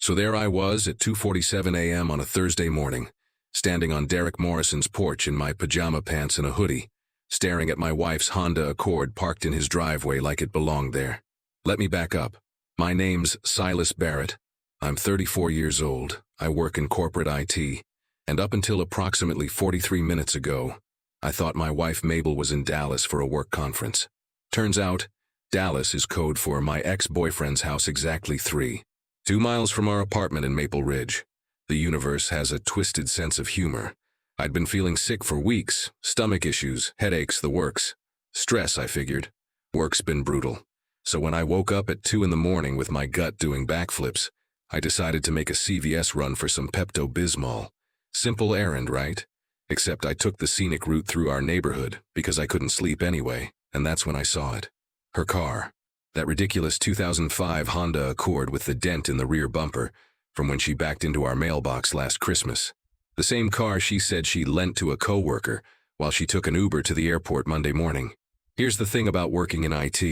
So there I was at 2:47 a.m. on a Thursday morning, standing on Derek Morrison's porch in my pajama pants and a hoodie, staring at my wife's Honda Accord parked in his driveway like it belonged there. Let me back up. My name's Silas Barrett. I'm 34 years old. I work in corporate IT, and up until approximately 43 minutes ago, I thought my wife Mabel was in Dallas for a work conference. Turns out, Dallas is code for my ex-boyfriend's house exactly 2 miles from our apartment in Maple Ridge. The universe has a twisted sense of humor. I'd been feeling sick for weeks, stomach issues, headaches, the works. Stress, I figured. Work's been brutal. So when I woke up at 2 in the morning with my gut doing backflips, I decided to make a CVS run for some Pepto-Bismol. Simple errand, right? Except I took the scenic route through our neighborhood because I couldn't sleep anyway, and that's when I saw it. Her car. That ridiculous 2005 Honda Accord with the dent in the rear bumper from when she backed into our mailbox last Christmas. The same car she said she lent to a coworker while she took an Uber to the airport Monday morning. Here's the thing about working in IT.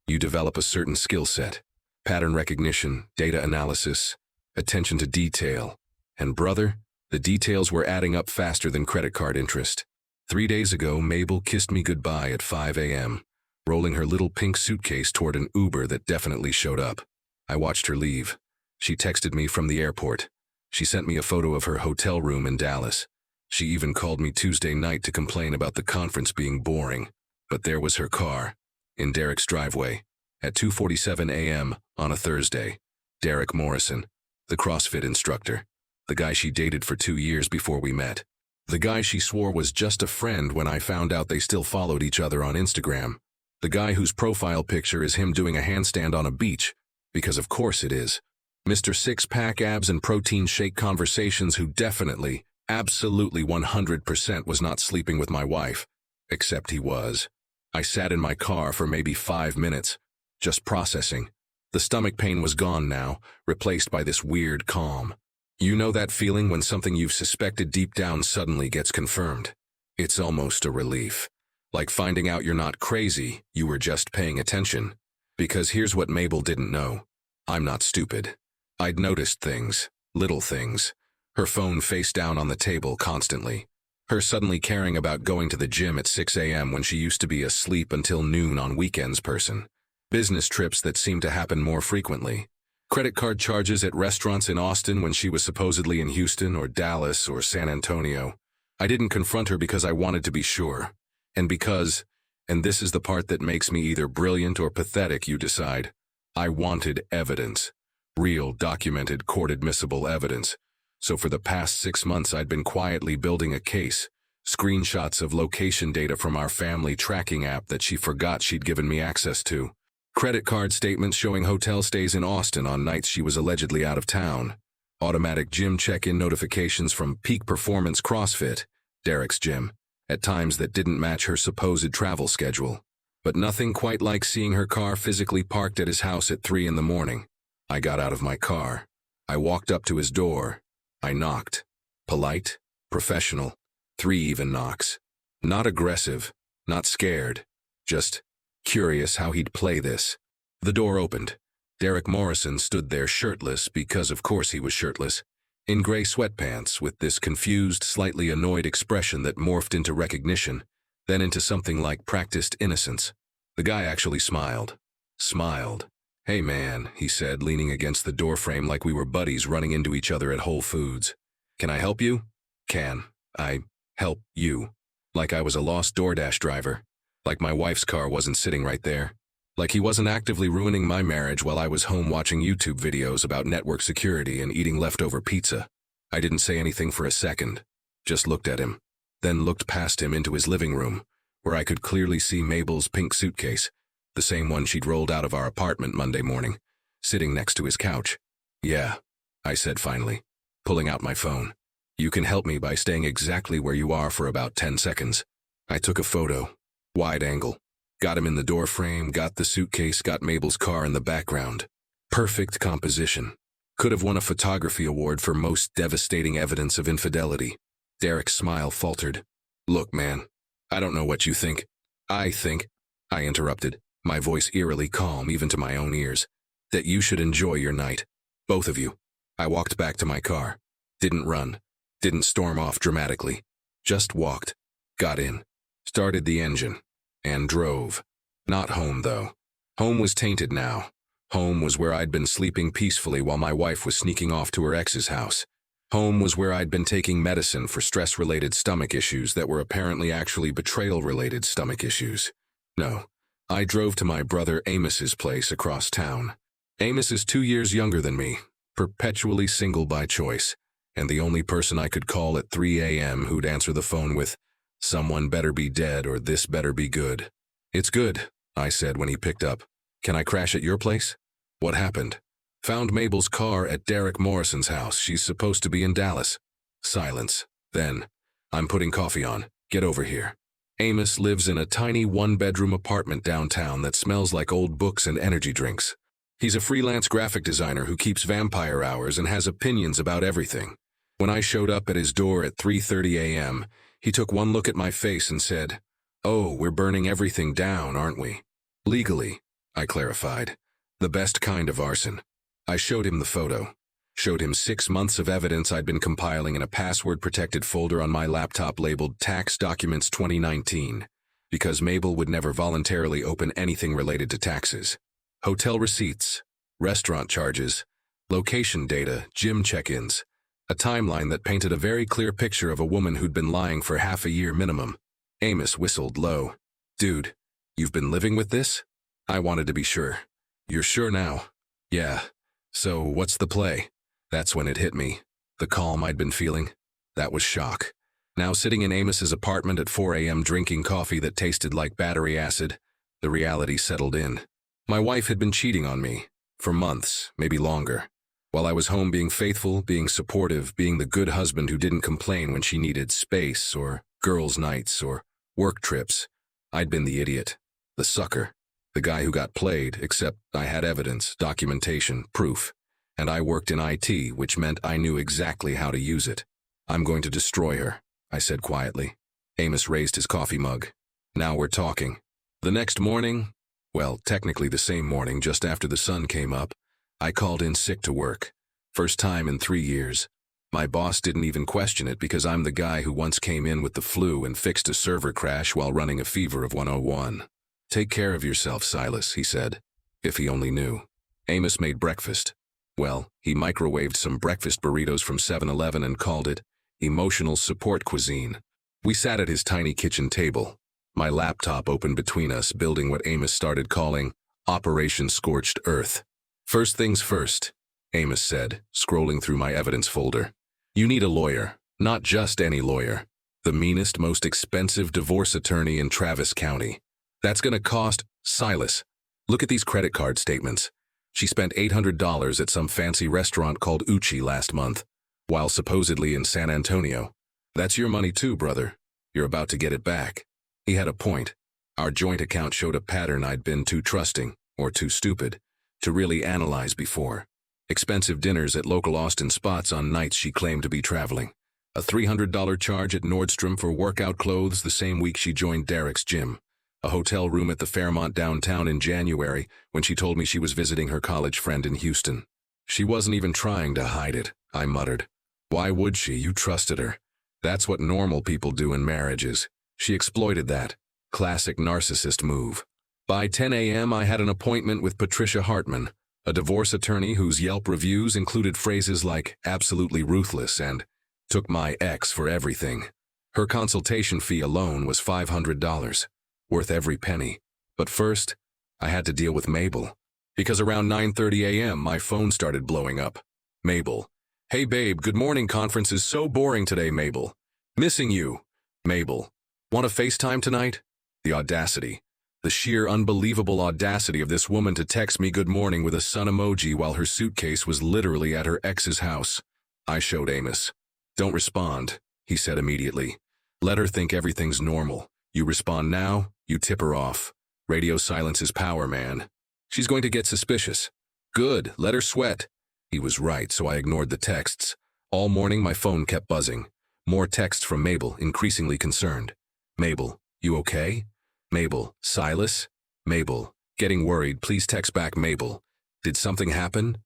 You develop a certain skill set. Pattern recognition, data analysis, attention to detail. And brother, the details were adding up faster than credit card interest. 3 days ago, Mabel kissed me goodbye at 5 a.m., rolling her little pink suitcase toward an Uber that definitely showed up. I watched her leave. She texted me from the airport. She sent me a photo of her hotel room in Dallas. She even called me Tuesday night to complain about the conference being boring. But there was her car, in Derek's driveway, at 2:47 a.m. on a Thursday. Derek Morrison, the CrossFit instructor, the guy she dated for 2 years before we met. The guy she swore was just a friend when I found out they still followed each other on Instagram. The guy whose profile picture is him doing a handstand on a beach, because of course it is. Mr. Six-pack abs and protein shake conversations who definitely, absolutely 100% was not sleeping with my wife. Except he was. I sat in my car for maybe 5 minutes, just processing. The stomach pain was gone now, replaced by this weird calm. You know that feeling when something you've suspected deep down suddenly gets confirmed? It's almost a relief. Like finding out you're not crazy, you were just paying attention. Because here's what Mabel didn't know. I'm not stupid. I'd noticed things, little things. Her phone face down on the table constantly. Her suddenly caring about going to the gym at 6 a.m. when she used to be a sleep until noon on weekends person. Business trips that seemed to happen more frequently. Credit card charges at restaurants in Austin when she was supposedly in Houston or Dallas or San Antonio. I didn't confront her because I wanted to be sure. And because, and this is the part that makes me either brilliant or pathetic, you decide, I wanted evidence. Real, documented, court-admissible evidence. So for the past 6 months I'd been quietly building a case, screenshots of location data from our family tracking app that she forgot she'd given me access to, credit card statements showing hotel stays in Austin on nights she was allegedly out of town, automatic gym check-in notifications from Peak Performance CrossFit, Derek's gym, at times that didn't match her supposed travel schedule. But nothing quite like seeing her car physically parked at his house at 3 in the morning. I got out of my car. I walked up to his door. I knocked. Polite, professional, 3 even knocks. Not aggressive, not scared, just curious how he'd play this. The door opened. Derek Morrison stood there shirtless because of course he was shirtless, in gray sweatpants with this confused, slightly annoyed expression that morphed into recognition, then into something like practiced innocence. The guy actually smiled. Smiled. Hey man, he said, leaning against the doorframe like we were buddies running into each other at Whole Foods. Can I help you? Can I help you? Like I was a lost DoorDash driver. Like my wife's car wasn't sitting right there. Like he wasn't actively ruining my marriage while I was home watching YouTube videos about network security and eating leftover pizza. I didn't say anything for a second. Just looked at him. Then looked past him into his living room, where I could clearly see Mabel's pink suitcase. The same one she'd rolled out of our apartment Monday morning, sitting next to his couch. Yeah, I said finally, pulling out my phone. You can help me by staying exactly where you are for about 10 seconds. I took a photo, wide angle, got him in the doorframe, got the suitcase, got Mabel's car in the background. Perfect composition. Could have won a photography award for most devastating evidence of infidelity. Derek's smile faltered. Look, man, I don't know what you think. I think, I interrupted, my voice eerily calm even to my own ears, that you should enjoy your night. Both of you. I walked back to my car. Didn't run. Didn't storm off dramatically. Just walked. Got in. Started the engine. And drove. Not home, though. Home was tainted now. Home was where I'd been sleeping peacefully while my wife was sneaking off to her ex's house. Home was where I'd been taking medicine for stress-related stomach issues that were apparently actually betrayal-related stomach issues. No. I drove to my brother Amos's place across town. Amos is 2 years younger than me, perpetually single by choice, and the only person I could call at 3 a.m. who'd answer the phone with, "Someone better be dead or this better be good." "It's good," I said when he picked up. "Can I crash at your place?" "What happened?" "Found Mabel's car at Derek Morrison's house. She's supposed to be in Dallas." Silence. Then, "I'm putting coffee on. Get over here." Amos lives in a tiny one-bedroom apartment downtown that smells like old books and energy drinks. He's a freelance graphic designer who keeps vampire hours and has opinions about everything. When I showed up at his door at 3:30 a.m., he took one look at my face and said, "Oh, we're burning everything down, aren't we?" "Legally," I clarified. "The best kind of arson." I showed him the photo. Showed him 6 months of evidence I'd been compiling in a password-protected folder on my laptop labeled Tax Documents 2019, because Mabel would never voluntarily open anything related to taxes. Hotel receipts, restaurant charges, location data, gym check-ins, a timeline that painted a very clear picture of a woman who'd been lying for half a year minimum. Amos whistled low. "Dude, you've been living with this?" I wanted to be sure. "You're sure now?" "Yeah. So what's the play?" That's when it hit me. The calm I'd been feeling. That was shock. Now sitting in Amos's apartment at 4 a.m. drinking coffee that tasted like battery acid, the reality settled in. My wife had been cheating on me. For months, maybe longer. While I was home being faithful, being supportive, being the good husband who didn't complain when she needed space or girls' nights or work trips, I'd been the idiot. The sucker. The guy who got played, except I had evidence, documentation, proof. And I worked in IT, which meant I knew exactly how to use it. "I'm going to destroy her," I said quietly. Amos raised his coffee mug. "Now we're talking." The next morning, well, technically the same morning just after the sun came up, I called in sick to work. First time in 3 years. My boss didn't even question it because I'm the guy who once came in with the flu and fixed a server crash while running a fever of 101. "Take care of yourself, Silas," he said. If he only knew. Amos made breakfast. Well, he microwaved some breakfast burritos from 7-Eleven and called it emotional support cuisine. We sat at his tiny kitchen table, my laptop open between us, building what Amos started calling Operation Scorched Earth. "First things first," Amos said, scrolling through my evidence folder. "You need a lawyer, not just any lawyer. The meanest, most expensive divorce attorney in Travis County. That's gonna cost..." "Silas, look at these credit card statements. She spent $800 at some fancy restaurant called Uchi last month, while supposedly in San Antonio. That's your money too, brother. You're about to get it back." He had a point. Our joint account showed a pattern I'd been too trusting, or too stupid, to really analyze before. Expensive dinners at local Austin spots on nights she claimed to be traveling. A $300 charge at Nordstrom for workout clothes the same week she joined Derek's gym. A hotel room at the Fairmont downtown in January when she told me she was visiting her college friend in Houston. "She wasn't even trying to hide it," I muttered. "Why would she? You trusted her. That's what normal people do in marriages." She exploited that. Classic narcissist move. By 10 a.m. I had an appointment with Patricia Hartman, a divorce attorney whose Yelp reviews included phrases like "absolutely ruthless" and "took my ex for everything." Her consultation fee alone was $500. Worth every penny. But first, I had to deal with Mabel. Because around 9:30 a.m. my phone started blowing up. Mabel. "Hey babe, good morning. Conference is so boring today, Mabel. Missing you." Mabel. "Want a FaceTime tonight?" The audacity. The sheer unbelievable audacity of this woman to text me good morning with a sun emoji while her suitcase was literally at her ex's house. I showed Amos. "Don't respond," he said immediately. "Let her think everything's normal. You respond now, you tip her off. Radio silence is power, man. She's going to get suspicious." "Good, let her sweat." He was right, so I ignored the texts. All morning my phone kept buzzing. More texts from Mabel, increasingly concerned. "Mabel, you okay?" "Mabel, Silas?" "Mabel, getting worried, please text back Mabel. Did something happen?"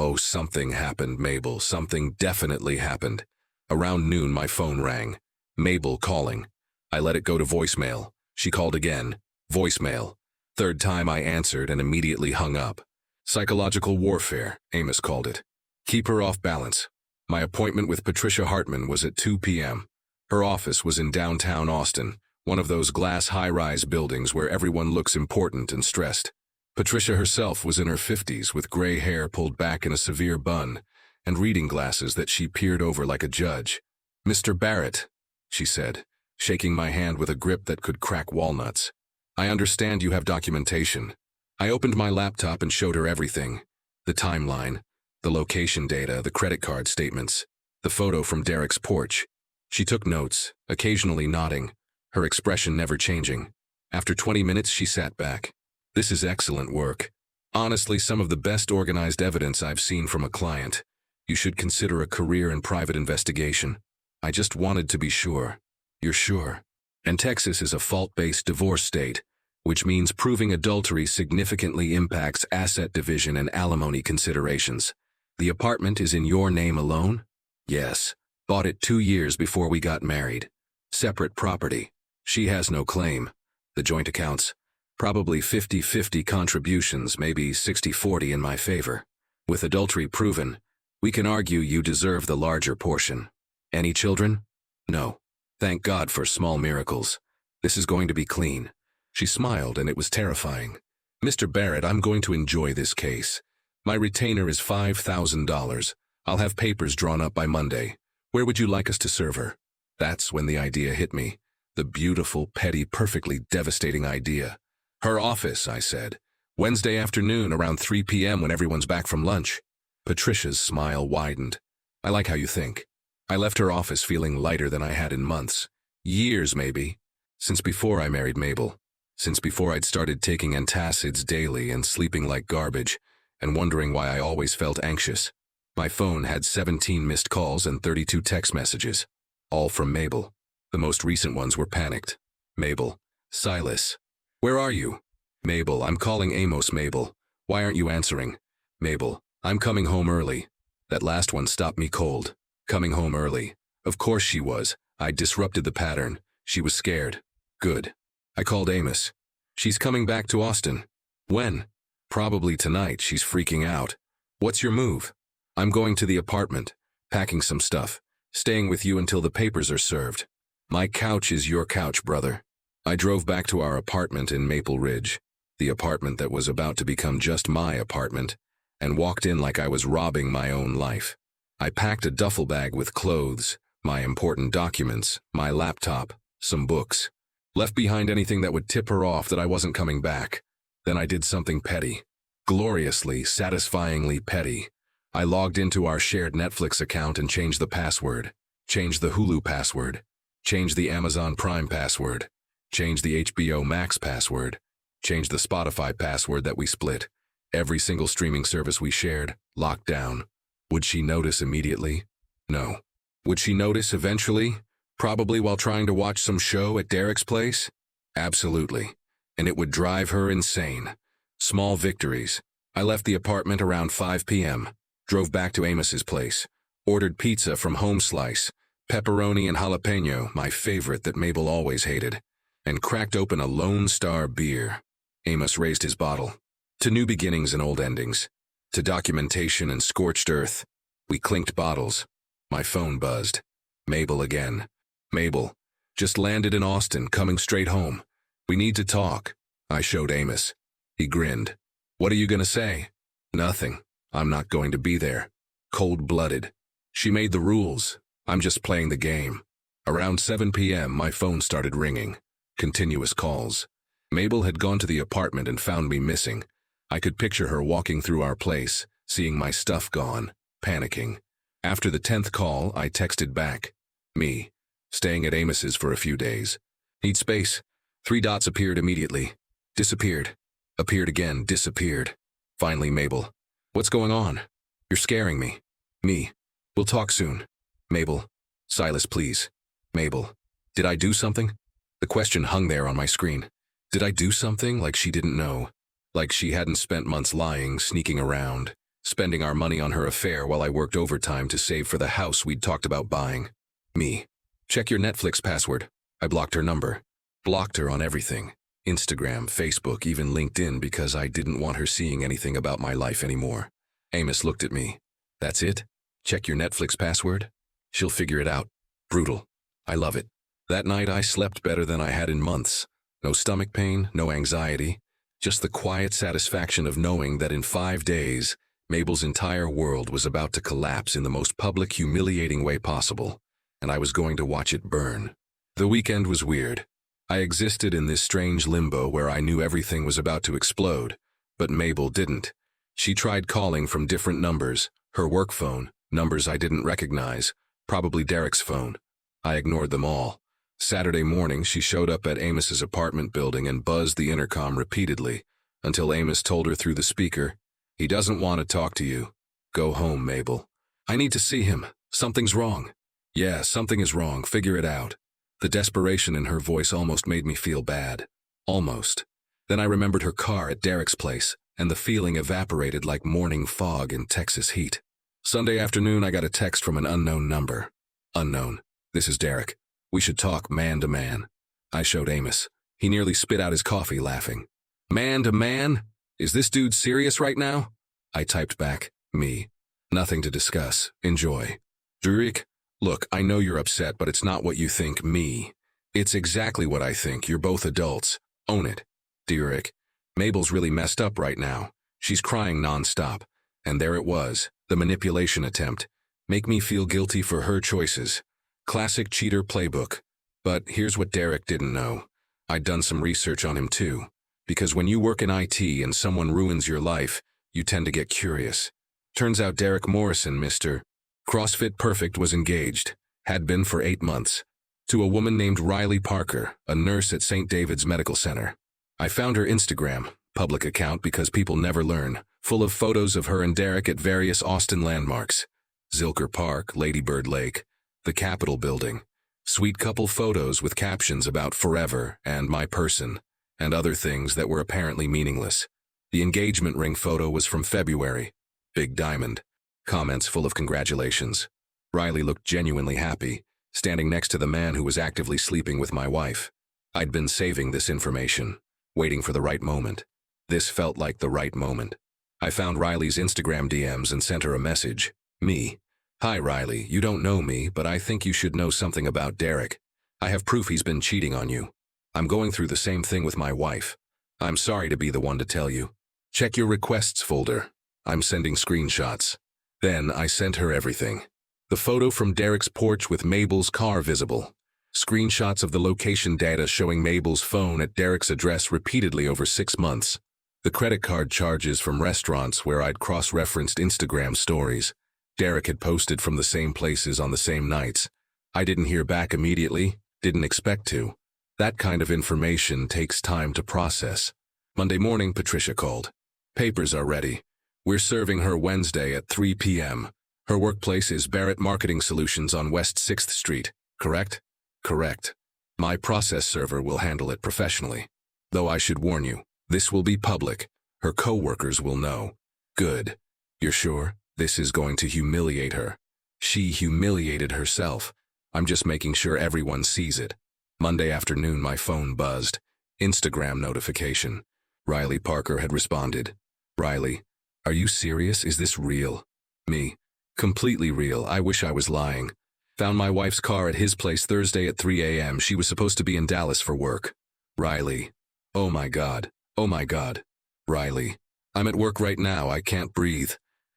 Oh, something happened, Mabel. Something definitely happened. Around noon, my phone rang. Mabel calling. I let it go to voicemail. She called again. Voicemail. Third time I answered and immediately hung up. Psychological warfare, Amos called it. Keep her off balance. My appointment with Patricia Hartman was at 2 p.m. Her office was in downtown Austin, one of those glass high-rise buildings where everyone looks important and stressed. Patricia herself was in her 50s with gray hair pulled back in a severe bun and reading glasses that she peered over like a judge. "Mr. Barrett," she said, shaking my hand with a grip that could crack walnuts. "I understand you have documentation." I opened my laptop and showed her everything. The timeline, the location data, the credit card statements, the photo from Derek's porch. She took notes, occasionally nodding, her expression never changing. After 20 minutes, she sat back. "This is excellent work. Honestly, some of the best organized evidence I've seen from a client. You should consider a career in private investigation. I just wanted to be sure." "You're sure?" "And Texas is a fault-based divorce state, which means proving adultery significantly impacts asset division and alimony considerations. The apartment is in your name alone?" "Yes. Bought it 2 years before we got married. Separate property. She has no claim. The joint accounts? Probably 50-50 contributions, maybe 60-40 in my favor. With adultery proven, we can argue you deserve the larger portion. Any children? No. Thank God for small miracles. This is going to be clean." She smiled, and it was terrifying. "Mr. Barrett, I'm going to enjoy this case. My retainer is $5,000. I'll have papers drawn up by Monday. Where would you like us to serve her?" That's when the idea hit me. The beautiful, petty, perfectly devastating idea. "Her office," I said. "Wednesday afternoon around 3 p.m. when everyone's back from lunch." Patricia's smile widened. "I like how you think." I left her office feeling lighter than I had in months. Years, maybe. Since before I married Mabel. Since before I'd started taking antacids daily and sleeping like garbage, and wondering why I always felt anxious. My phone had 17 missed calls and 32 text messages. All from Mabel. The most recent ones were panicked. "Mabel. Silas. Where are you?" "Mabel, I'm calling Amos. Mabel. Why aren't you answering?" "Mabel, I'm coming home early." That last one stopped me cold. Coming home early. Of course she was. I disrupted the pattern. She was scared. Good. I called Amos. "She's coming back to Austin." "When?" "Probably tonight. She's freaking out." "What's your move?" "I'm going to the apartment. Packing some stuff. Staying with you until the papers are served." "My couch is your couch, brother." I drove back to our apartment in Maple Ridge, the apartment that was about to become just my apartment, and walked in like I was robbing my own life. I packed a duffel bag with clothes, my important documents, my laptop, some books. Left behind anything that would tip her off that I wasn't coming back. Then I did something petty. Gloriously, satisfyingly petty. I logged into our shared Netflix account and changed the password. Changed the Hulu password. Changed the Amazon Prime password. Changed the HBO Max password. Changed the Spotify password that we split. Every single streaming service we shared, locked down. Would she notice immediately? No. Would she notice eventually? Probably while trying to watch some show at Derek's place? Absolutely. And it would drive her insane. Small victories. I left the apartment around 5 p.m. Drove back to Amos's place. Ordered pizza from Home Slice. Pepperoni and jalapeno, my favorite that Mabel always hated. And cracked open a Lone Star beer. Amos raised his bottle. To new beginnings and old endings. To documentation and scorched earth. We clinked bottles. My phone buzzed. Mabel again. "Mabel. Just landed in Austin, coming straight home. We need to talk." I showed Amos. He grinned. "What are you gonna say?" "Nothing. I'm not going to be there." Cold-blooded. She made the rules. I'm just playing the game. Around 7 p.m., my phone started ringing. Continuous calls. Mabel had gone to the apartment and found me missing. I could picture her walking through our place, seeing my stuff gone, panicking. After the 10th call, I texted back. Me. Staying at Amos's for a few days. Need space. 3 dots appeared immediately. Disappeared. Appeared again, disappeared. Finally, Mabel. "What's going on? You're scaring me." Me. "We'll talk soon." Mabel. "Silas, please." Mabel. "Did I do something?" The question hung there on my screen. Did I do something? Like she didn't know. Like she hadn't spent months lying, sneaking around, spending our money on her affair while I worked overtime to save for the house we'd talked about buying. Me. Check your Netflix password. I blocked her number. Blocked her on everything. Instagram, Facebook, even LinkedIn, because I didn't want her seeing anything about my life anymore. Amos looked at me. That's it? Check your Netflix password? She'll figure it out. Brutal. I love it. That night I slept better than I had in months. No stomach pain, no anxiety. Just the quiet satisfaction of knowing that in 5 days, Mabel's entire world was about to collapse in the most public, humiliating way possible, and I was going to watch it burn. The weekend was weird. I existed in this strange limbo where I knew everything was about to explode, but Mabel didn't. She tried calling from different numbers, her work phone, numbers I didn't recognize, probably Derek's phone. I ignored them all. Saturday morning, she showed up at Amos's apartment building and buzzed the intercom repeatedly, until Amos told her through the speaker, "He doesn't want to talk to you. Go home, Mabel." "I need to see him. Something's wrong." "Yeah, something is wrong. Figure it out." The desperation in her voice almost made me feel bad. Almost. Then I remembered her car at Derek's place, and the feeling evaporated like morning fog in Texas heat. Sunday afternoon, I got a text from an unknown number. Unknown. "This is Derek. We should talk man to man." I showed Amos. He nearly spit out his coffee, laughing. "Man to man? Is this dude serious right now?" I typed back, "Me. Nothing to discuss. Enjoy." "Derek, look, I know you're upset, but it's not what you think, me. It's exactly what I think. You're both adults. Own it." "Derek, Mabel's really messed up right now. She's crying nonstop." And there it was, the manipulation attempt. Make me feel guilty for her choices. Classic cheater playbook. But here's what Derek didn't know. I'd done some research on him too. Because when you work in IT and someone ruins your life, you tend to get curious. Turns out Derek Morrison, Mr. CrossFit Perfect, was engaged, had been for 8 months, to a woman named Riley Parker, a nurse at St. David's Medical Center. I found her Instagram, public account because people never learn, full of photos of her and Derek at various Austin landmarks. Zilker Park, Lady Bird Lake, the Capitol building, sweet couple photos with captions about forever and my person, and other things that were apparently meaningless. The engagement ring photo was from February. Big diamond. Comments full of congratulations. Riley looked genuinely happy, standing next to the man who was actively sleeping with my wife. I'd been saving this information, waiting for the right moment. This felt like the right moment. I found Riley's Instagram DMs and sent her a message. Me. "Hi Riley, you don't know me, but I think you should know something about Derek. I have proof he's been cheating on you. I'm going through the same thing with my wife. I'm sorry to be the one to tell you. Check your requests folder. I'm sending screenshots." Then I sent her everything. The photo from Derek's porch with Mabel's car visible. Screenshots of the location data showing Mabel's phone at Derek's address repeatedly over 6 months. The credit card charges from restaurants where I'd cross-referenced Instagram stories. Derek had posted from the same places on the same nights. I didn't hear back immediately, didn't expect to. That kind of information takes time to process. Monday morning, Patricia called. "Papers are ready. We're serving her Wednesday at 3 p.m. Her workplace is Barrett Marketing Solutions on West 6th Street, correct?" "Correct. My process server will handle it professionally. Though I should warn you, this will be public. Her co-workers will know." "Good. You're sure? This is going to humiliate her." "She humiliated herself. I'm just making sure everyone sees it." Monday afternoon, my phone buzzed. Instagram notification. Riley Parker had responded. "Riley, are you serious? Is this real?" Me. "Completely real. I wish I was lying. Found my wife's car at his place Thursday at 3 a.m. She was supposed to be in Dallas for work." Riley. "Oh my God. Oh my God." Riley. "I'm at work right now. I can't breathe."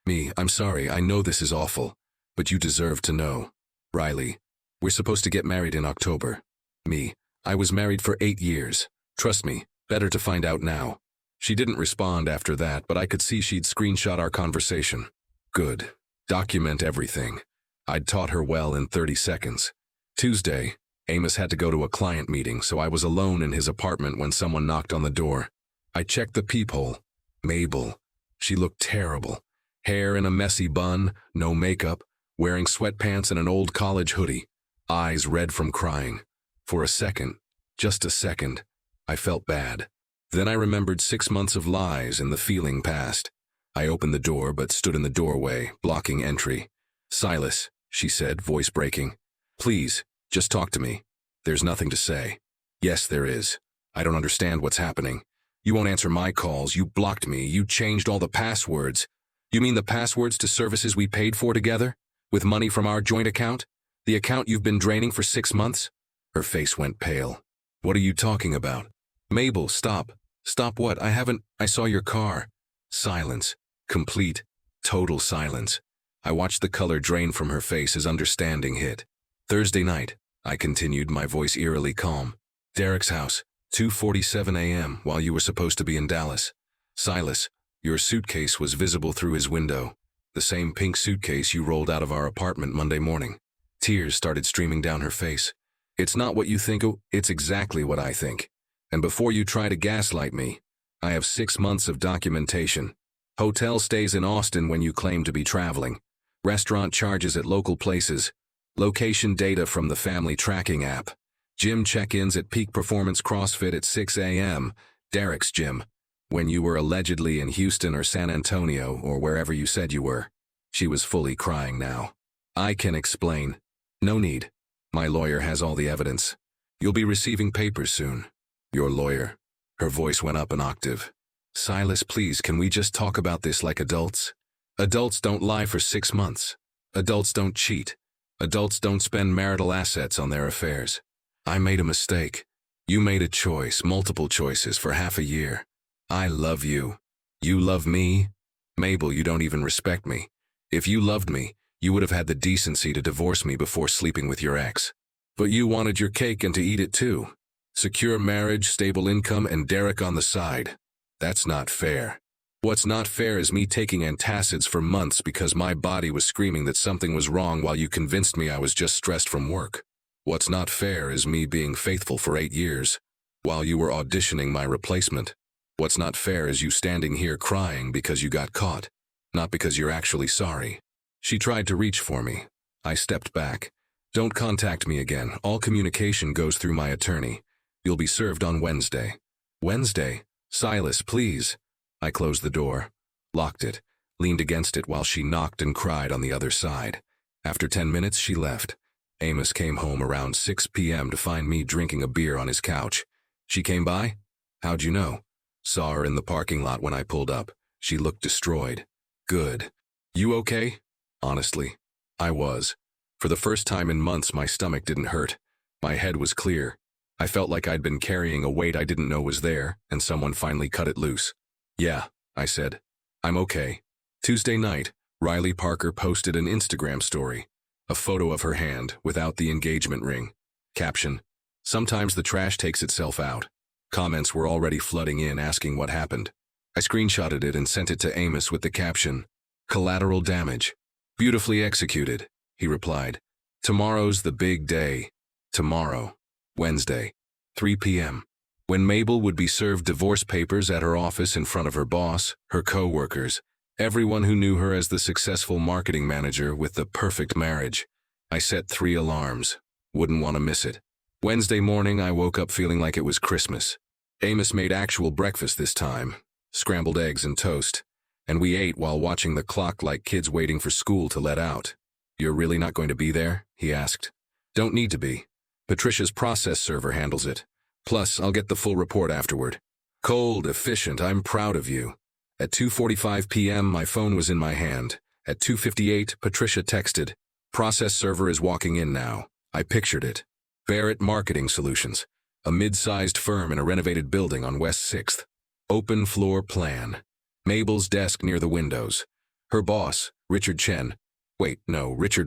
Me. "I'm sorry. I know this is awful, but you deserve to know." Riley. "We're supposed to get married in October." Me. "I was married for 8 years. Trust me, better to find out now." She didn't respond after that, but I could see she'd screenshot our conversation. Good. Document everything. I'd taught her well in 30 seconds. Tuesday, Amos had to go to a client meeting, so I was alone in his apartment when someone knocked on the door. I checked the peephole. Mabel. She looked terrible. Hair in a messy bun, no makeup, wearing sweatpants and an old college hoodie. Eyes red from crying. For a second, just a second, I felt bad. Then I remembered 6 months of lies and the feeling passed. I opened the door but stood in the doorway, blocking entry. "Silas," she said, voice breaking. "Please, just talk to me. There's nothing to say." "Yes, there is. I don't understand what's happening. You won't answer my calls, you blocked me, you changed all the passwords. You mean the passwords to services we paid for together? With money from our joint account? The account you've been draining for 6 months?" Her face went pale. "What are you talking about?" "Mabel, stop. Stop what? I saw your car." Silence. Complete, total silence. I watched the color drain from her face as understanding hit. "Thursday night," I continued, my voice eerily calm. "Derek's house, 2:47 a.m. while you were supposed to be in Dallas. Silas, your suitcase was visible through his window. The same pink suitcase you rolled out of our apartment Monday morning." Tears started streaming down her face. "It's not what you think, it's exactly what I think. And before you try to gaslight me, I have 6 months of documentation. Hotel stays in Austin when you claim to be traveling. Restaurant charges at local places. Location data from the family tracking app. Gym check-ins at Peak Performance CrossFit at 6 a.m., Derek's gym, when you were allegedly in Houston or San Antonio or wherever you said you were." She was fully crying now. "I can explain." "No need. My lawyer has all the evidence. You'll be receiving papers soon." "Your lawyer?" Her voice went up an octave. "Silas, please, can we just talk about this like adults? Adults don't lie for 6 months. Adults don't cheat. Adults don't spend marital assets on their affairs. I made a mistake. You made a choice, multiple choices, for half a year. I love you. You love me? Mabel, you don't even respect me. If you loved me, you would have had the decency to divorce me before sleeping with your ex. But you wanted your cake and to eat it too. Secure marriage, stable income, and Derek on the side. That's not fair. What's not fair is me taking antacids for months because my body was screaming that something was wrong while you convinced me I was just stressed from work. What's not fair is me being faithful for 8 years, while you were auditioning my replacement. What's not fair is you standing here crying because you got caught, not because you're actually sorry." She tried to reach for me. I stepped back. "Don't contact me again. All communication goes through my attorney. You'll be served on Wednesday." "Wednesday? Silas, please." I closed the door, locked it, leaned against it while she knocked and cried on the other side. After 10 minutes, she left. Amos came home around 6 p.m. to find me drinking a beer on his couch. "She came by?" "How'd you know?" "Saw her in the parking lot when I pulled up. She looked destroyed." "Good. You okay?" Honestly, I was. For the first time in months, my stomach didn't hurt. My head was clear. I felt like I'd been carrying a weight I didn't know was there, and someone finally cut it loose. "Yeah," I said. "I'm okay." Tuesday night, Riley Parker posted an Instagram story. A photo of her hand, without the engagement ring. Caption: "Sometimes the trash takes itself out." Comments were already flooding in asking what happened. I screenshotted it and sent it to Amos with the caption, "Collateral damage. Beautifully executed," he replied. "Tomorrow's the big day." Tomorrow, Wednesday, 3 p.m. When Mabel would be served divorce papers at her office in front of her boss, her co-workers, everyone who knew her as the successful marketing manager with the perfect marriage. I set 3 alarms. Wouldn't want to miss it. Wednesday morning, I woke up feeling like it was Christmas. Amos made actual breakfast this time, scrambled eggs and toast, and we ate while watching the clock like kids waiting for school to let out. "You're really not going to be there?" he asked. "Don't need to be. Patricia's process server handles it. Plus, I'll get the full report afterward." "Cold, efficient, I'm proud of you." At 2:45 p.m., my phone was in my hand. At 2:58, Patricia texted, "Process server is walking in now." I pictured it. Barrett Marketing Solutions, a mid-sized firm in a renovated building on West 6th. Open floor plan. Mabel's desk near the windows. Her boss, Richard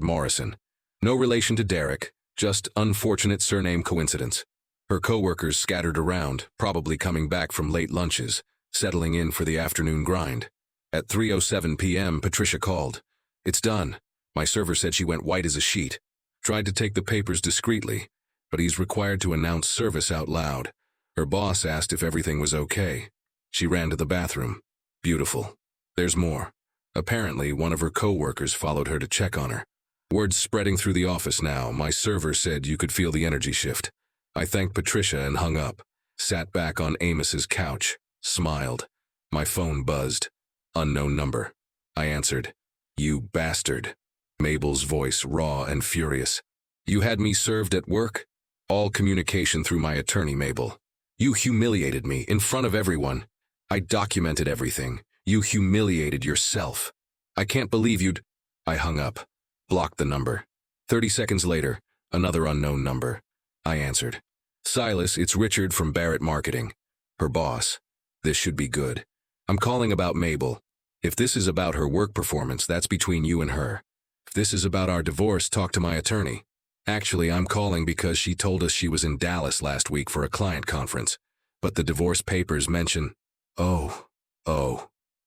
Morrison. No relation to Derek, just unfortunate surname coincidence. Her coworkers scattered around, probably coming back from late lunches, settling in for the afternoon grind. At 3:07 p.m., Patricia called. "It's done." My server said she went white as a sheet. Tried to take the papers discreetly, but he's required to announce service out loud. Her boss asked if everything was okay. She ran to the bathroom. Beautiful. There's more. Apparently, one of her co-workers followed her to check on her. Word's spreading through the office now. My server said you could feel the energy shift. I thanked Patricia and hung up. Sat back on Amos's couch. Smiled. My phone buzzed. Unknown number. I answered. You bastard. Mabel's voice raw and furious. You had me served at work? All communication through my attorney, Mabel. You humiliated me in front of everyone. I documented everything. You humiliated yourself. I can't believe you'd... I hung up. Blocked the number. 30 seconds later, another unknown number. I answered. Silas, it's Richard from Barrett Marketing. Her boss. This should be good. I'm calling about Mabel. If this is about her work performance, that's between you and her. If this is about our divorce, talk to my attorney. Actually, I'm calling because she told us she was in Dallas last week for a client conference. But the divorce papers mention... Oh.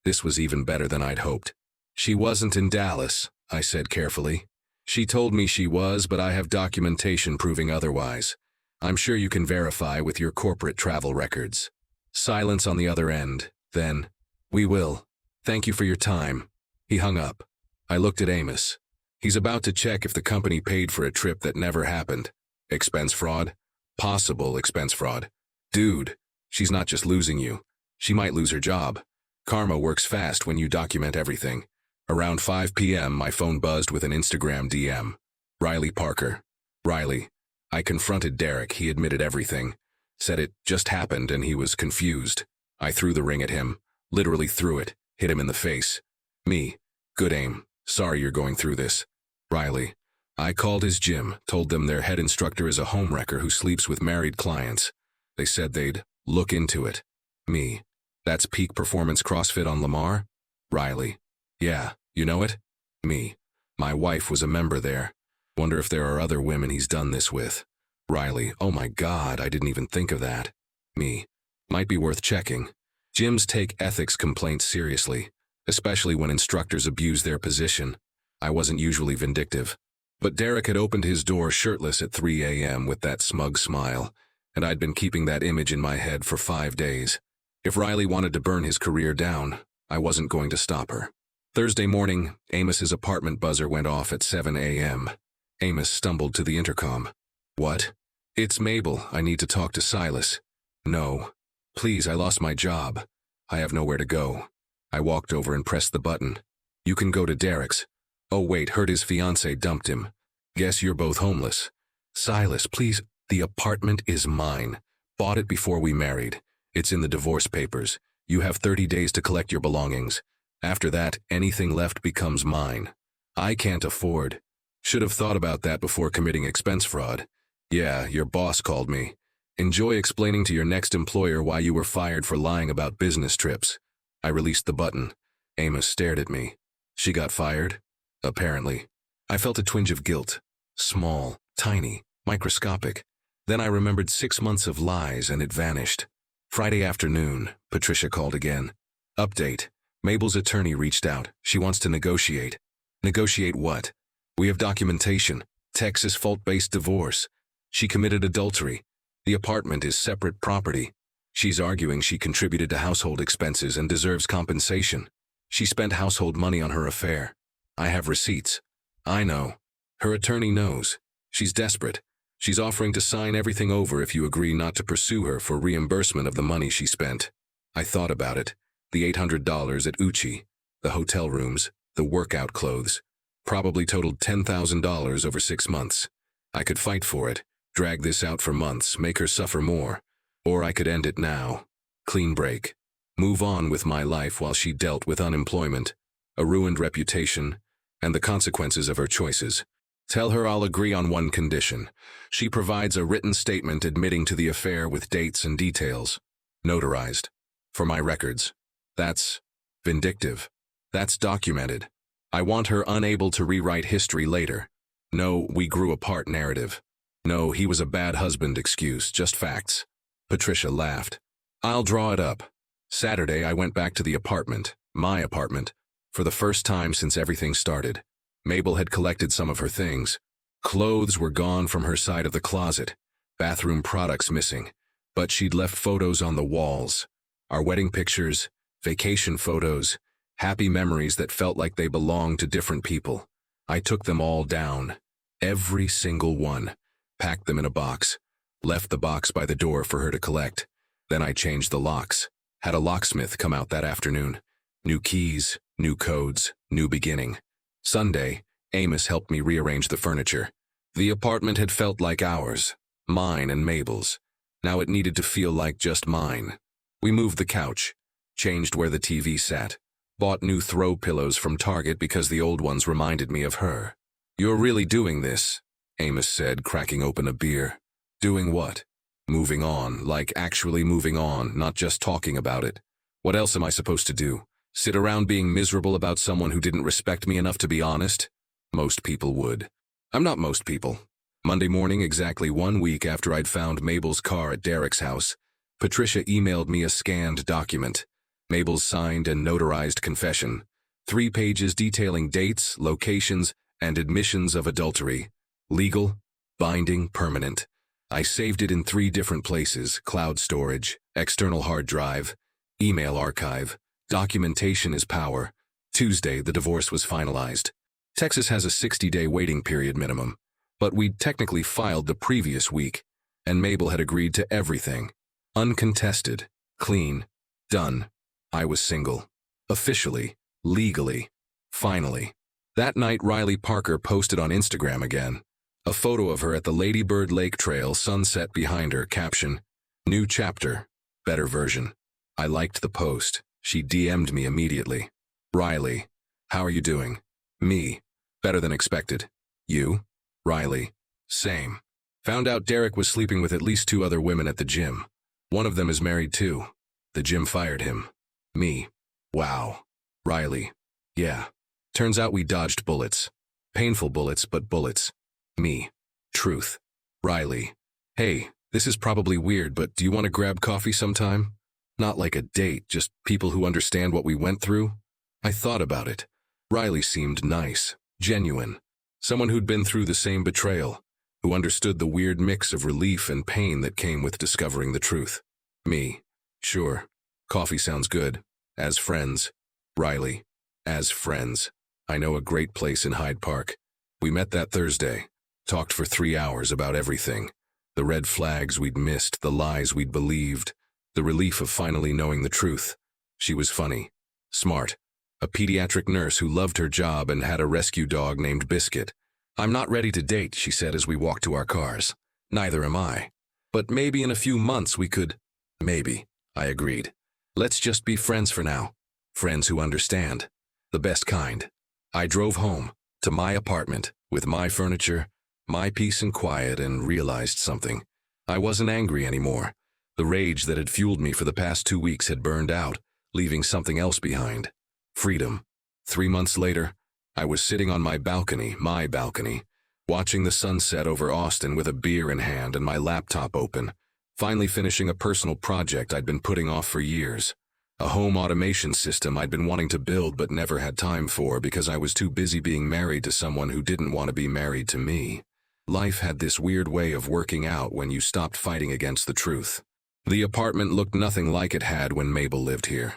This was even better than I'd hoped. She wasn't in Dallas, I said carefully. She told me she was, but I have documentation proving otherwise. I'm sure you can verify with your corporate travel records. Silence on the other end. Then, we will. Thank you for your time. He hung up. I looked at Amos. He's about to check if the company paid for a trip that never happened. Expense fraud? Possible expense fraud. Dude, she's not just losing you. She might lose her job. Karma works fast when you document everything. Around 5 p.m., my phone buzzed with an Instagram DM. Riley Parker. Riley. I confronted Derek. He admitted everything. Said it just happened and he was confused. I threw the ring at him. Literally threw it. Hit him in the face. Me. Good aim. Sorry you're going through this. Riley. I called his gym, told them their head instructor is a homewrecker who sleeps with married clients. They said they'd look into it. Me. That's peak performance CrossFit on Lamar? Riley. Yeah, you know it? Me. My wife was a member there. Wonder if there are other women he's done this with. Riley. Oh my God, I didn't even think of that. Me. Might be worth checking. Gyms take ethics complaints seriously, especially when instructors abuse their position. I wasn't usually vindictive. But Derek had opened his door shirtless at 3 a.m. with that smug smile, and I'd been keeping that image in my head for 5 days. If Riley wanted to burn his career down, I wasn't going to stop her. Thursday morning, Amos's apartment buzzer went off at 7 a.m. Amos stumbled to the intercom. What? It's Mabel. I need to talk to Silas. No. Please, I lost my job. I have nowhere to go. I walked over and pressed the button. You can go to Derek's. Oh wait, heard his fiancée dumped him. Guess you're both homeless. Silas, please, the apartment is mine. Bought it before we married. It's in the divorce papers. You have 30 days to collect your belongings. After that, anything left becomes mine. I can't afford. Should have thought about that before committing expense fraud. Yeah, your boss called me. Enjoy explaining to your next employer why you were fired for lying about business trips. I released the button. Amos stared at me. She got fired? Apparently. I felt a twinge of guilt. Small, tiny, microscopic. Then I remembered 6 months of lies and it vanished. Friday afternoon, Patricia called again. Update. Mabel's attorney reached out. She wants to negotiate. Negotiate what? We have documentation. Texas fault-based divorce. She committed adultery. The apartment is separate property. She's arguing she contributed to household expenses and deserves compensation. She spent household money on her affair. I have receipts. I know. Her attorney knows. She's desperate. She's offering to sign everything over if you agree not to pursue her for reimbursement of the money she spent. I thought about it. The $800 at Uchi, the hotel rooms, the workout clothes. Probably totaled $10,000 over 6 months. I could fight for it, drag this out for months, make her suffer more. Or I could end it now. Clean break. Move on with my life while she dealt with unemployment, a ruined reputation, and the consequences of her choices. Tell her I'll agree on one condition. She provides a written statement admitting to the affair with dates and details. Notarized. For my records. That's vindictive. That's documented. I want her unable to rewrite history later. No, we grew apart narrative. No, he was a bad husband excuse, just facts. Patricia laughed. I'll draw it up. Saturday, I went back to the apartment, my apartment, for the first time since everything started. Mabel had collected some of her things. Clothes were gone from her side of the closet, bathroom products missing, but she'd left photos on the walls. Our wedding pictures, vacation photos, happy memories that felt like they belonged to different people. I took them all down, every single one, packed them in a box, left the box by the door for her to collect. Then I changed the locks, had a locksmith come out that afternoon. New keys, new codes, new beginning. Sunday, Amos helped me rearrange the furniture. The apartment had felt like ours, mine and Mabel's. Now it needed to feel like just mine. We moved the couch, changed where the TV sat, bought new throw pillows from Target because the old ones reminded me of her. "You're really doing this," Amos said, cracking open a beer. "Doing what?" "Moving on, like actually moving on, not just talking about it. What else am I supposed to do? Sit around being miserable about someone who didn't respect me enough to be honest? Most people would. I'm not most people." Monday morning, exactly 1 week after I'd found Mabel's car at Derek's house, Patricia emailed me a scanned document. Mabel's signed and notarized confession. 3 pages detailing dates, locations, and admissions of adultery. Legal, binding, permanent. I saved it in 3 different places: cloud storage, external hard drive, email archive. Documentation is power. Tuesday, the divorce was finalized. Texas has a 60-day waiting period minimum, but we'd technically filed the previous week, and Mabel had agreed to everything. Uncontested, clean, done. I was single. Officially, legally, finally. That night, Riley Parker posted on Instagram again. A photo of her at the Lady Bird Lake Trail, sunset behind her, caption, "New chapter, better version." I liked the post. She DM'd me immediately. "Riley, how are you doing?" Me, "Better than expected." "You?" Riley, "Same. Found out Derek was sleeping with at least 2 other women at the gym. One of them is married too. The gym fired him." Me, "Wow." Riley, "Yeah. Turns out we dodged bullets. Painful bullets, but bullets." Me, "Truth." Riley, "Hey, this is probably weird, but do you want to grab coffee sometime? Not like a date, just people who understand what we went through." I thought about it. Riley seemed nice, genuine. Someone who'd been through the same betrayal, who understood the weird mix of relief and pain that came with discovering the truth. Me, "Sure. Coffee sounds good. As friends." Riley, "As friends. I know a great place in Hyde Park." We met that Thursday, talked for 3 hours about everything. The red flags we'd missed, the lies we'd believed, the relief of finally knowing the truth. She was funny, smart, a pediatric nurse who loved her job and had a rescue dog named Biscuit. "I'm not ready to date," she said as we walked to our cars. "Neither am I. But maybe in a few months we could—" "Maybe," I agreed. "Let's just be friends for now. Friends who understand. The best kind." I drove home, to my apartment, with my furniture, my peace and quiet, and realized something. I wasn't angry anymore. The rage that had fueled me for the past 2 weeks had burned out, leaving something else behind. Freedom. 3 months later, I was sitting on my balcony, watching the sunset over Austin with a beer in hand and my laptop open, finally finishing a personal project I'd been putting off for years. A home automation system I'd been wanting to build but never had time for because I was too busy being married to someone who didn't want to be married to me. Life had this weird way of working out when you stopped fighting against the truth. The apartment looked nothing like it had when Mabel lived here.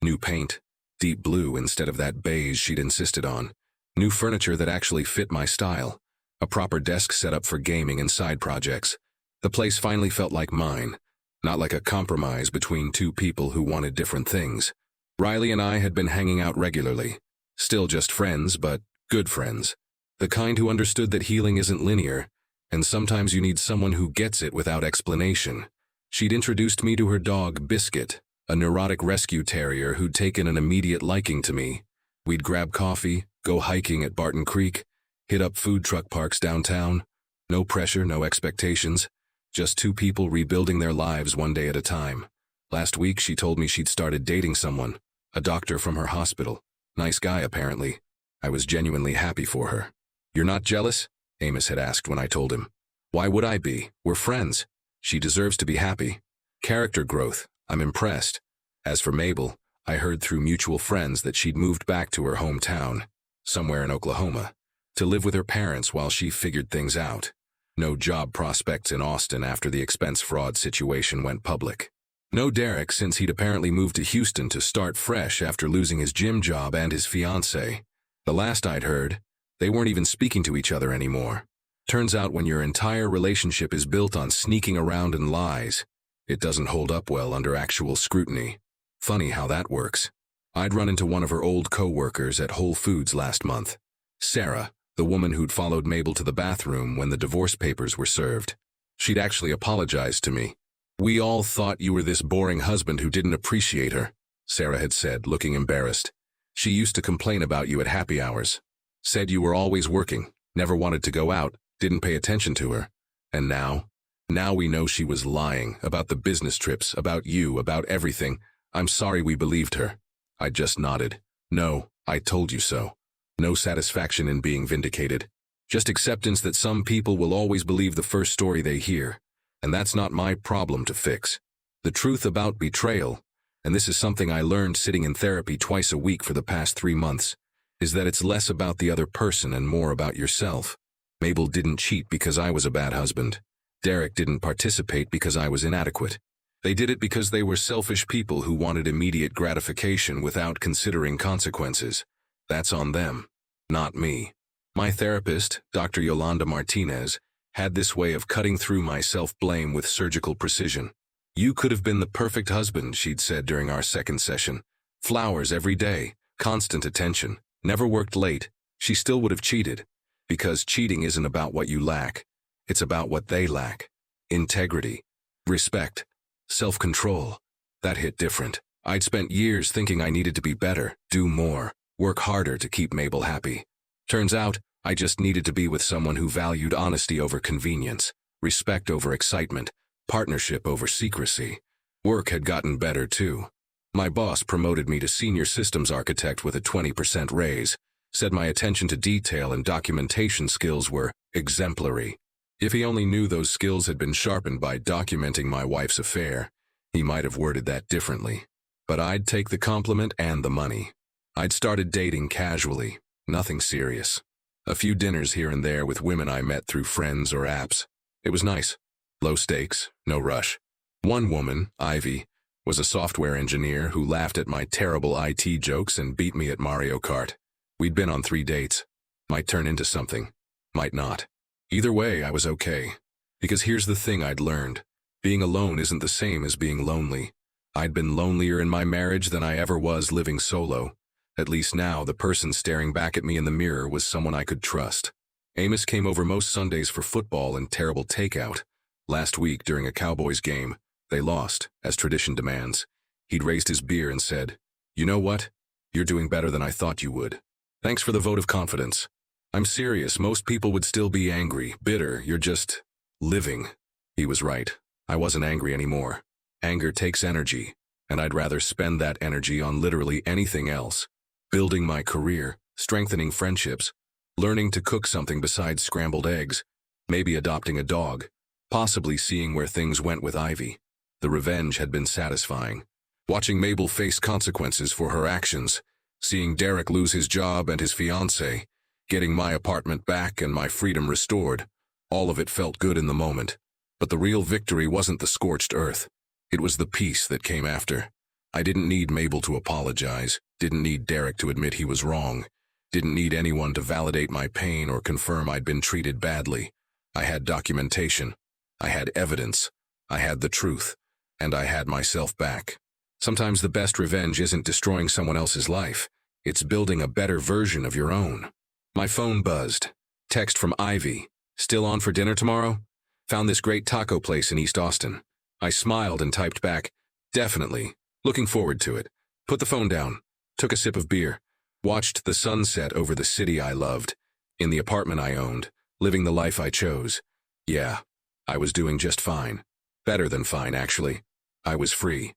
New paint, deep blue instead of that beige she'd insisted on. New furniture that actually fit my style. A proper desk set up for gaming and side projects. The place finally felt like mine, not like a compromise between 2 people who wanted different things. Riley and I had been hanging out regularly. Still just friends, but good friends. The kind who understood that healing isn't linear, and sometimes you need someone who gets it without explanation. She'd introduced me to her dog, Biscuit, a neurotic rescue terrier who'd taken an immediate liking to me. We'd grab coffee, go hiking at Barton Creek, hit up food truck parks downtown. No pressure, no expectations. Just 2 people rebuilding their lives one day at a time. Last week, she told me she'd started dating someone, a doctor from her hospital. Nice guy, apparently. I was genuinely happy for her. "You're not jealous?" Amos had asked when I told him. "Why would I be? We're friends. She deserves to be happy." Character growth. I'm impressed. As for Mabel, I heard through mutual friends that she'd moved back to her hometown, somewhere in Oklahoma, to live with her parents while she figured things out. No job prospects in Austin after the expense fraud situation went public. No Derek, since he'd apparently moved to Houston to start fresh after losing his gym job and his fiancée. The last I'd heard, they weren't even speaking to each other anymore. Turns out when your entire relationship is built on sneaking around and lies, it doesn't hold up well under actual scrutiny. Funny how that works. I'd run into one of her old co-workers at Whole Foods last month. Sarah, the woman who'd followed Mabel to the bathroom when the divorce papers were served. She'd actually apologized to me. "We all thought you were this boring husband who didn't appreciate her," Sarah had said, looking embarrassed. "She used to complain about you at happy hours. Said you were always working, never wanted to go out, didn't pay attention to her. And now? Now we know she was lying about the business trips, about you, about everything. I'm sorry we believed her." I just nodded. "No, I told you so." No satisfaction in being vindicated. Just acceptance that some people will always believe the first story they hear. And that's not my problem to fix. The truth about betrayal, and this is something I learned sitting in therapy twice a week for the past 3 months, is that it's less about the other person and more about yourself. Mabel didn't cheat because I was a bad husband. Derek didn't participate because I was inadequate. They did it because they were selfish people who wanted immediate gratification without considering consequences. That's on them, not me. My therapist, Dr. Yolanda Martinez, had this way of cutting through my self-blame with surgical precision. "You could have been the perfect husband," she'd said during our second session. "Flowers every day, constant attention, never worked late. She still would have cheated. Because cheating isn't about what you lack. It's about what they lack. Integrity, respect, self-control." That hit different. I'd spent years thinking I needed to be better, do more, work harder to keep Mabel happy. Turns out, I just needed to be with someone who valued honesty over convenience, respect over excitement, partnership over secrecy. Work had gotten better too. My boss promoted me to senior systems architect with a 20% raise, said my attention to detail and documentation skills were exemplary. If he only knew those skills had been sharpened by documenting my wife's affair, he might have worded that differently. But I'd take the compliment and the money. I'd started dating casually, nothing serious. A few dinners here and there with women I met through friends or apps. It was nice. Low stakes, no rush. One woman, Ivy, was a software engineer who laughed at my terrible IT jokes and beat me at Mario Kart. We'd been on 3 dates. Might turn into something. Might not. Either way, I was okay. Because here's the thing I'd learned. Being alone isn't the same as being lonely. I'd been lonelier in my marriage than I ever was living solo. At least now, the person staring back at me in the mirror was someone I could trust. Amos came over most Sundays for football and terrible takeout. Last week, during a Cowboys game, they lost, as tradition demands. He'd raised his beer and said, "You know what? You're doing better than I thought you would. Thanks for the vote of confidence." I'm serious, most people would still be angry, bitter, you're just living. He was right. I wasn't angry anymore. Anger takes energy, and I'd rather spend that energy on literally anything else. Building my career, strengthening friendships, learning to cook something besides scrambled eggs, maybe adopting a dog, possibly seeing where things went with Ivy. The revenge had been satisfying. Watching Mabel face consequences for her actions, seeing Derek lose his job and his fiancée, getting my apartment back and my freedom restored, all of it felt good in the moment. But the real victory wasn't the scorched earth. It was the peace that came after. I didn't need Mabel to apologize, didn't need Derek to admit he was wrong, didn't need anyone to validate my pain or confirm I'd been treated badly. I had documentation. I had evidence. I had the truth. And I had myself back. Sometimes the best revenge isn't destroying someone else's life. It's building a better version of your own. My phone buzzed. Text from Ivy. "Still on for dinner tomorrow? Found this great taco place in East Austin." I smiled and typed back, "Definitely. Looking forward to it." Put the phone down. Took a sip of beer. Watched the sunset over the city I loved. In the apartment I owned. Living the life I chose. Yeah, I was doing just fine. Better than fine, actually. I was free.